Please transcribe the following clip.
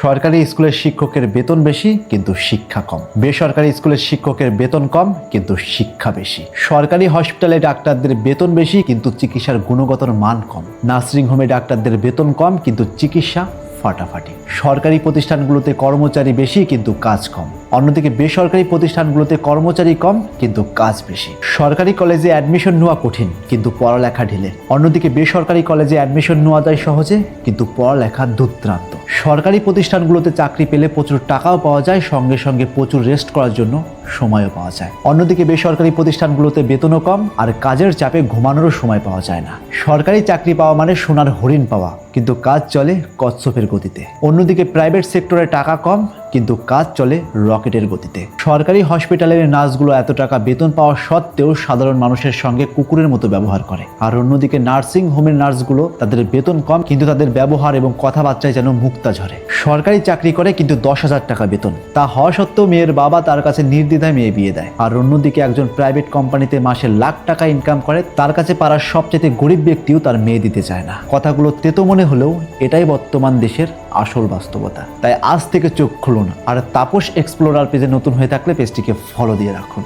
সরকারি স্কুলের শিক্ষকের বেতন বেশি কিন্তু শিক্ষা কম, বেসরকারি স্কুলের শিক্ষকের বেতন কম কিন্তু শিক্ষা বেশি। সরকারি হসপিটালে ডাক্তারদের বেতন বেশি কিন্তু চিকিৎসার গুণগত মান কম, নার্সিং হোমে ডাক্তারদের বেতন কম কিন্তু চিকিৎসা ফাটাফাটি। সরকারি প্রতিষ্ঠানগুলোতে কর্মচারী বেশি কিন্তু কাজ কম, অন্যদিকে বেসরকারি প্রতিষ্ঠানগুলোতে কর্মচারী কম কিন্তু কাজ বেশি। সরকারি কলেজে অ্যাডমিশন নেওয়া কঠিন কিন্তু পড়ালেখা ঢিলে, অন্যদিকে বেসরকারি কলেজে অ্যাডমিশন নেওয়া যায় সহজে কিন্তু পড়ালেখা দুর্দান্ত। সরকারি প্রতিষ্ঠানগুলোতে চাকরি পেলে প্রচুর টাকাও পাওয়া যায়, সঙ্গে সঙ্গে প্রচুর রেস্ট করার জন্য সময়ও পাওয়া যায়। অন্যদিকে বেসরকারি প্রতিষ্ঠানগুলোতে বেতনও কম আর কাজের চাপে ঘুমানোরও সময় পাওয়া যায় না। সরকারি চাকরি পাওয়া মানে সোনার হরিণ পাওয়া কিন্তু কাজ চলে কচ্ছপের গতিতে। অন্যদিকে প্রাইভেট সেক্টরে টাকা কম কিন্তু কাজ চলে রকেটের গতিতে। সরকারি হসপিটালের নার্সগুলো এত টাকা বেতন পাওয়া সত্ত্বেও সাধারণ মানুষের সঙ্গে কুকুরের মতো ব্যবহার করে, আর অন্যদিকে নার্সিং হোমের নার্সগুলো তাদের বেতন কম কিন্তু তাদের ব্যবহার এবং কথাবার্তায় যেন মুক্তা ঝরে। সরকারি চাকরি করে কিন্তু 10,000 টাকা বেতন, তা হওয়া সত্ত্বেও মেয়ের বাবা তার কাছে নির্দ্বিধায় মেয়ে বিয়ে দেয়। আর অন্যদিকে একজন প্রাইভেট কোম্পানিতে মাসে লাখ টাকা ইনকাম করে, তার কাছে পাড়ার সবচেয়ে গরিব ব্যক্তিও তার মেয়ে দিতে চায় না। কথাগুলো তেতো মনে হলেও এটাই বর্তমান দেশের আসল বাস্তবতা। তাই আজ থেকে চোখ খুলুন আর তাপস এক্সপ্লোরার পেজে নতুন হয়ে থাকলে পেজটিকে ফলো দিয়ে রাখুন।